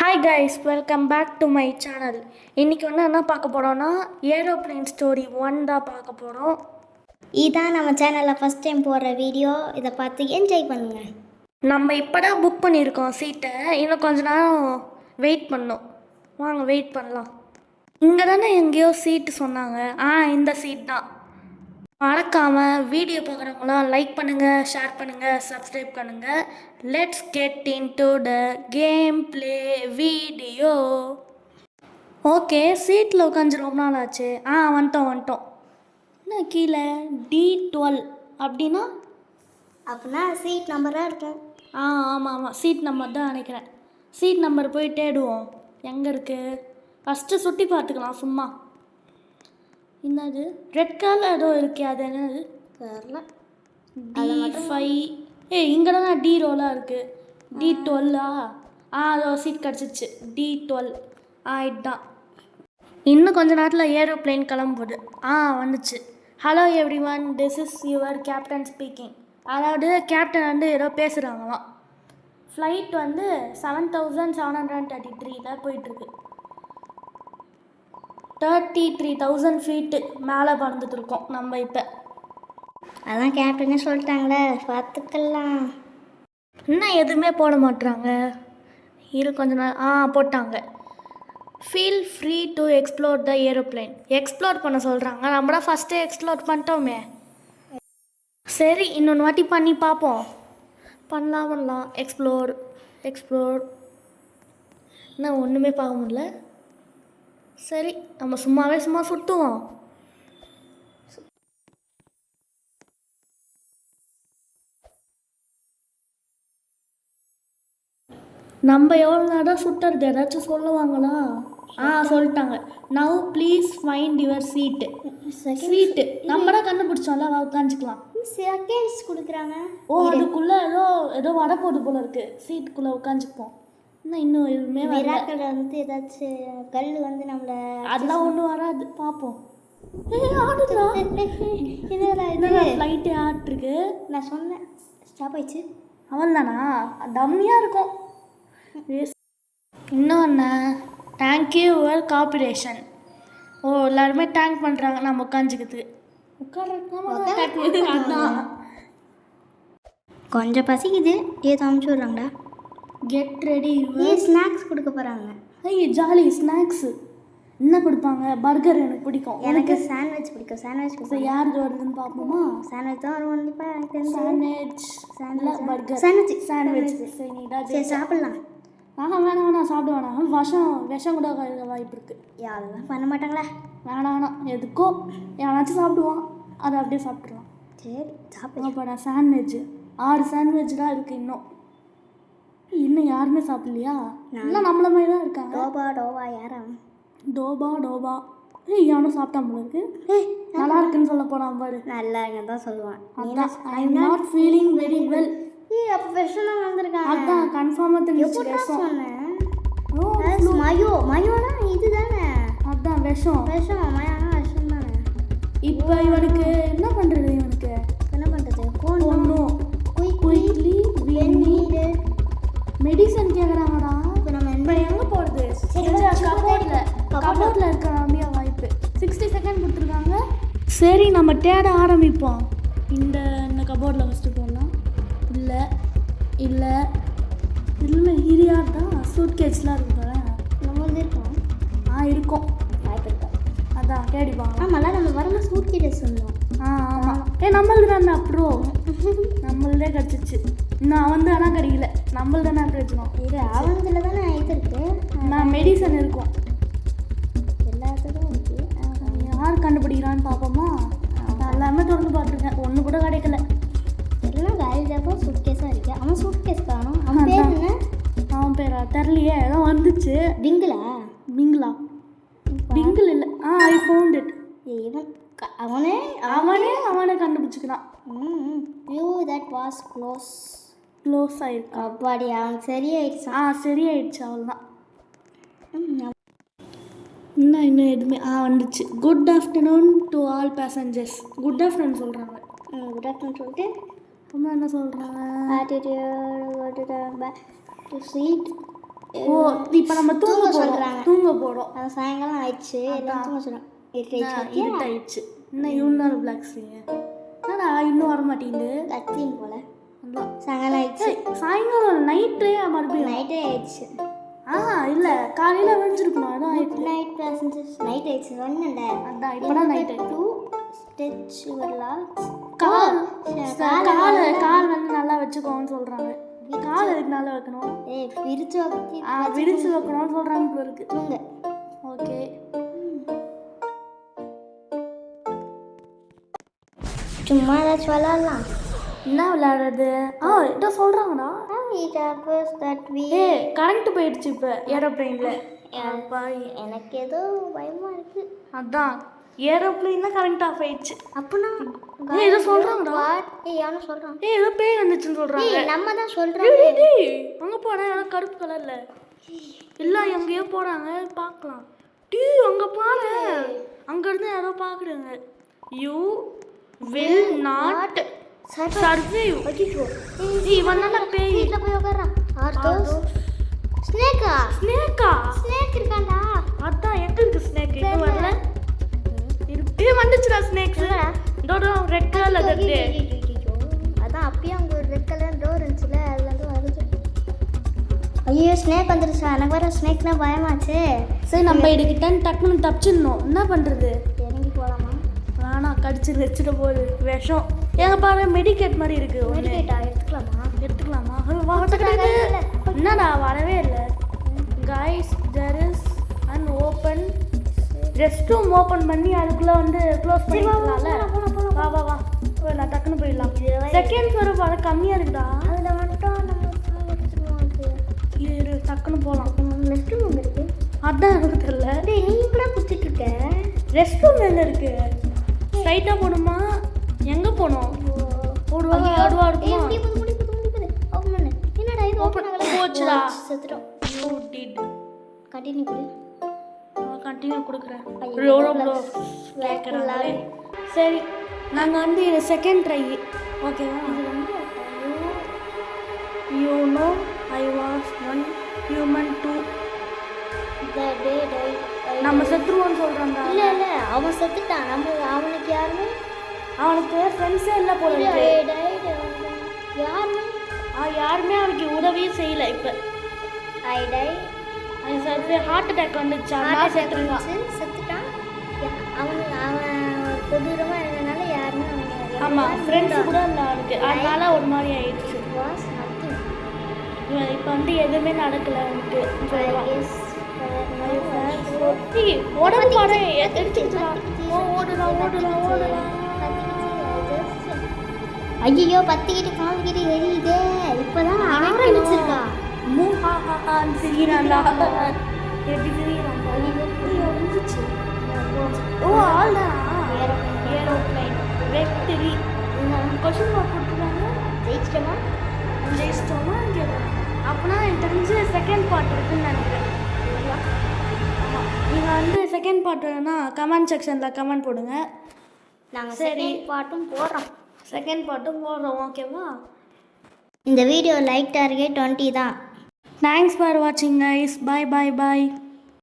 Hi guys, welcome back to my channel. இன்றைக்கி என்ன பார்க்க போகிறோன்னா ஏரோப்ளேன் ஸ்டோரி 1 தான் பார்க்க போகிறோம். இதான் நம்ம சேனலில் ஃபஸ்ட் டைம் போடுற வீடியோ. இதை பார்த்து என்ஜாய் பண்ணுங்கள். நம்ம இப்போ தான் புக் பண்ணியிருக்கோம் சீட்டை. இன்னும் கொஞ்ச நேரம் வெயிட் பண்ணோம். வாங்க வெயிட் பண்ணலாம். இங்கே தானே எங்கேயோ சீட்டு சொன்னாங்க. இந்த சீட் தான். மறக்காமல் வீடியோ பார்க்குறவங்களாம் லைக் பண்ணுங்கள், ஷேர் பண்ணுங்கள், சப்ஸ்கிரைப் பண்ணுங்கள். Let's get into the game play video. Okay, சீட்டில் உட்காந்து ரொம்ப நாள் ஆச்சு. வந்துட்டோம். என்ன கீழே D12 அப்படின்னா சீட் நம்பராக இருக்கும். ஆமாம், சீட் நம்பர் தான் நினைக்கிறேன். சீட் நம்பர் போய் தேடுவோம். எங்கே இருக்குது ஃபஸ்ட்டு சுற்றி பார்த்துக்கலாம் சும்மா. என்னது ரெட் கலர் ஏதோ இருக்கே, அது என்னது தெரில. D5. இங்கே தான் D ரோலாக இருக்குது. D12 அதோ சீட் கிடச்சிச்சு. D12 இதுதான். இன்னும் கொஞ்ச நேரத்தில் ஏரோப்ளேன் கிளம்புது. வந்துச்சு. Hello every one, this is your captain speaking. அதாவது கேப்டன் ஏதோ பேசுகிறாங்களாம். ஃப்ளைட் 7733 போயிட்டுருக்கு. 33,000 ஃபீட்டு மேலே பறந்துட்டுருக்கோம் நம்ம இப்போ. அதான் கேப்டனே சொல்லிட்டாங்களே, பார்த்துக்கலாம். இன்னும் எதுவுமே போட மாட்டுறாங்க. கொஞ்ச நேரம் போட்டாங்க. Feel free to explore the aeroplane. Explore பண்ண சொல்கிறாங்க. நம்ம தான் ஃபஸ்ட்டே எக்ஸ்ப்ளோர் பண்ணிட்டோமே. சரி, இன்னொன்று வாட்டி பண்ணி பார்ப்போம். பண்ணலாம். எக்ஸ்ப்ளோர் இன்னும் ஒன்றுமே பார்க்க முடியல. சரி, நம்ம சும்மா சுற்றுவோம். நம்ம எவ்வளோ நேரம் சுற்றுறது ஏதாச்சும் சொல்லுவாங்களா? சொல்லிட்டாங்க. நவ் ப்ளீஸ் ஃபைண்ட் யுவர் சீட்டு. நம்ம தான் கண்டுபிடிச்சோம்ல, உட்காந்துக்கலாம். செகண்ட்ஸ் கொடுக்குறாங்க. அதுக்குள்ளே ஏதோ வர போகுது போல இருக்குது. சீட்டுக்குள்ளே உட்காந்துப்போம். இன்னும் எதுவுமே விராக்கள் ஏதாச்சும் கல் நம்மளை அதெல்லாம் ஒன்றும் வராது. பார்ப்போம். ஃப்ளைட்டு ஆட்டிருக்கு. நான் சொன்னேன் ஸ்டாப் ஆயிடுச்சு. அவன் தானா? டம்மியாக இருக்கும். இன்னொன்று, தேங்க்யூ யுவர் கார்பரேஷன். எல்லாருமே தேங்க் பண்ணுறாங்க நம்ம உட்காந்துக்கிறதுக்கு. அதான் கொஞ்சம் பசிக்குது, ஏதோ அமுச்சு விட்றாங்கடா. Get ready. ஸ்நாக்ஸ் கொடுக்க போகிறாங்க. ஜாலி. ஸ்நாக்ஸு என்ன கொடுப்பாங்க? பர்கர் எனக்கு பிடிக்கும். எனக்கு சாண்ட்விச் பிடிக்கும். சாண்ட்விச் யாருக்கு வருதுன்னு பார்ப்போமா? சாண்ட்விச் தான் வரும் கண்டிப்பாக. எனக்கு பர்கர் சாண்ட்விச். சரி சாப்பிட்லாம். வேணாம் சாப்பிட வேணாம். விஷம் கூட வாய்ப்பு இருக்குது. அதெல்லாம் பண்ண மாட்டாங்களா? வேணாம் எதுக்கோ யாராச்சும் சாப்பிடுவான், அதை அப்படியே சாப்பிட்ருவான். சரி சாப்பிடுவோம். அப்போ நான் சாண்ட்விட்ஜு 6 சாண்ட்விட்ச் தான் இருக்குது. இன்னும் யாருமே சாப்பிட்லையா? எல்லாம் நம்மள மாதிரி தான் இருக்காங்க. டோபா யாரா? டோபா யாரும் சாப்பிட்டா போல இருக்கு. நல்லா இருக்குன்னு சொல்ல போனான் பாரு. நல்லா இருக்குன்னு தான் சொல்லுவான். அதான் I am not feeling very well. அப்போ விஷம் தான் வந்திருக்காங்க. அதான் கன்ஃபார்மாக தெரிஞ்சு சொன்னேன். மயோனா இது தானே? அதான் விஷம். மயோனா விஷம் தானே. இப்போ இவனுக்கு என்ன பண்ணுறது? என்ன பண்ணுறது? ஒன்றும் குயிக்லி மெடிசன் கேட்குறாங்கடா. இப்போ நம்ம எங்கே போகிறது? கபோர்டில் இருக்கிற வாய்ப்பு. 60 செகண்ட் கொடுத்துருக்காங்க. சரி, நம்ம தேட ஆரம்பிப்போம். இந்த கபோர்டில் ஃபஸ்ட்டு போடலாம். இல்லை ஹிரியார் தான். சூட் கேஸ்லாம் இருக்குல்ல, நம்ம இருக்கோம். இருக்கும் வாய்ப்பு இருக்கா? அதான் தேடிப்பாங்க. ஆமாம்ல, நம்ம வரும்போது சூட் கேஸ் சொன்னோம். ஆமாம். நம்மளுக்கு தானே அப்புறம் நம்மள்தே கிடச்சிச்சு. இன்னும் ஆனால் கிடைக்கல. நம்மள் தானே பிரச்சனை. இது அவங்கள தானே இது இருக்குது. நான் மெடிசன் இருக்கும் எல்லாத்துக்கும் இருக்குது. யார் கண்டுபிடிக்கிறான்னு பார்ப்போமா? நான் எல்லாமே திறந்து பார்த்துருக்கேன், ஒன்று கூட கிடைக்கல. எல்லாம் காலிஜாப்போ சூட் கேஸாக இருக்குது. அவன் சூட் கேஸ் காணும். அவன் பேர் என்ன? அவன் பேரா தெரியலையே. ஏதோ வந்துச்சு. பிங்கிள் இல்லை. I found it. இவன் அவனே கண்டுபிடிச்சிக்கிறான். தட் வாஸ் க்ளோஸ் ஆயிருக்கு. அப்பாடி, அவனுக்கு சரியாயிடுச்சு. சரியாயிடுச்சு. அவ்வளோதான். இன்னும் எதுவுமே வந்துச்சு. Good afternoon to all passengers. Good afternoon சொல்கிறாங்க. குட் ஆஃப்டர்நூன் சொல்லிட்டு அம்மா என்ன சொல்கிறாங்க? ஆட்டிடியூட் சீட் ஓ இப்போ நம்ம தூங்க சொல்றாங்க. தூங்க போகிறோம். அது சாயங்காலம் ஆயிடுச்சு எல்லாம் தூங்க சொல்கிறோம். இருட்டாயிடுச்சு. இன்னும் இவ்வளோ நேரம் பிளாக்ஸிங்க என்னடா இன்னும் வர மாட்டேங்குது. கத்தியும் போல அதான் சாயங்காலம் ஆயிடுச்சு. சாயங்காலம் நைட்டு மறுபடியும் நைட்டே ஆயிடுச்சு. இல்லை காலையில் விழுந்திருக்கணும். அதான் ஆயிடுச்சு. நைட் பேசஞ்சர்ஸ் நைட் ஆயிடுச்சு சொன்னேன்ல. அதான் இப்போதான் நைட்டு. டூ ஸ்டெச் வரலாம். கால் வந்து நல்லா வச்சுக்கோன்னு சொல்கிறாங்க. கால் எதுக்கு நல்லா வைக்கணும்? விரிச்சு வைக்க விரிச்சு வைக்கணும்னு சொல்கிறாங்க போல இருக்கு. தூங்க. ஓகே சும்மா ஏதாச்சும் விளாட்லாம். என்ன விளையாடுறது? இதை சொல்கிறாங்கண்ணா. கரண்ட் போயிடுச்சு இப்போ ஏரோப்ளைனில். எனக்கு ஏதோ பயமாக இருக்கு. அதான் ஏரோப்ளைனில் கரண்ட் ஆஃப் ஆயிடுச்சு. அப்படின்னா ஏதோ சொல்கிறாங்கடா. யாரும் சொல்கிறான். ஏதோ பேய் வந்துச்சுன்னு சொல்கிறாங்க. நம்ம தான் சொல்கிறோம். அங்கே போனால் ஏதோ கருப்பு கலரில் இல்லை எங்கேயோ போகிறாங்க பார்க்கலாம். அங்கே பாரு அங்கேருந்து யாரோ பார்க்குறாங்க. You will not survive. இவன் நல்லா பேய். வீட்டில் போய் உட்காரான். ஸ்னேக்கா ஸ்னேக் இருக்காண்டா. அதான் எங்க இருக்கு ஸ்னேக்? இது வரல. வந்துச்சுடா ஸ்னேக்ஸ். டோடோ ரெட் கலர்ல இருக்கு. அதான் அப்பயே அங்க ஒரு ரெட் கலர் டோர் இருந்துச்சுல அதுல இருந்து வருது. ஐயோ ஸ்னேக் வந்துருச்சா. எனக்கு வர ஸ்னேக்னா பயமாச்சு. சரி நம்ம இதுக்கிட்ட டக்குன்னு தப்பிச்சிடணும். என்ன பண்றது? இறங்கி போலாமா? வேணாம் கடிச்சு வச்சுட்டு போகுது விஷம். எங்க பாரு மெடிக்கேட் மாதிரி இருக்கு. மெடிக்கேட்டா எடுத்துக்கலாமா? என்னடா வரவே இல்லை. Guys there is an open rest room open பண்ணி அதுக்குள்ளே வந்து க்ளோஸ் பண்ணிக்கலாம்ல. வா வா வா நான் டக்குன்னு போயிடலாம். செகண்ட்ஸ் வர வர கம்மியாக இருக்குடா. அதில் மட்டும் இரு டக்குன்னு போகலாம். ரெஸ்ட் ரூம் இருக்கு. அதான் எனக்கு தெரியல. நீ கூட பிடிச்சிட்டு இருக்க. ரெஸ்ட் ரூம் எங்கே இருக்கு? ஸ்ட்ரைட்டாக போகணுமா? எங்கே போகணும்? ஓடுவாங்க இருக்குமா? என்னடா இது ஓப்பன் ஆகல. போச்சுடா. செத்துட்டோம். கண்டினியூ கொடு. கண்டினியூ கொடுக்குறேன். கேட்குறாங்களே. சரி நாங்கள் வந்து இது செகண்ட் ட்ரை. ஓகேவா? இது வந்து you know I was 1 human 2. நம்ம செத்துருவோன்னு சொல்கிறாங்க. இல்லை அவன் செத்துட்டான். அவனுக்கு யாருமே அவனுக்கு ஃப்ரெண்ட்ஸே இல்லை போல இருக்கு. யாருமே அவனுக்கு உதவியே செய்யலை. இப்போ ஹார்ட் அட்டாக் வந்துச்சா? செத்துட்டான். அவன் கொடூரமாக இருந்தனால யாருமே ஆமாம் ஃப்ரெண்ட்ஸ் கூட இல்லை அவனுக்கு. அதனால ஒரு மாதிரி ஆயிடுச்சு. இப்போ வந்து எதுவுமே நடக்கலை அவனுக்கு. உடம்பு பாரு எடுத்துக்கிட்டான். ஓடலாம். ஐயோ பத்திக்கிட்டு காமிக்கிட்டு எரியுதே. இப்போதான் ஆரம்பிச்சிருக்கா. சிரிக்கிறான்டா. எப்படி சிரிக்கிறான்டா? ஓ ஆல்தான் ஏரோப்ளைன் வெக்டரி. கொஸ்டின் மார்க் கொடுத்துருக்காங்க. ஜெயிச்சிட்டோமா அப்படின்னா எனக்கு தெரிஞ்சு செகண்ட் பார்ட் இருக்குன்னு நினைக்கிறேன். ஆமாம் நீங்கள் வந்து செகண்ட் பார்ட் வேணும்னா கமெண்ட் செக்ஷனில் கமெண்ட் போடுங்க. நாங்கள் செகண்ட் பார்ட்டும் போடுறோம். ஓகேவா? இந்த வீடியோ லைக் டார்கெட் 20 தான். தேங்க்ஸ் ஃபார் வாட்சிங் கைஸ். பாய்.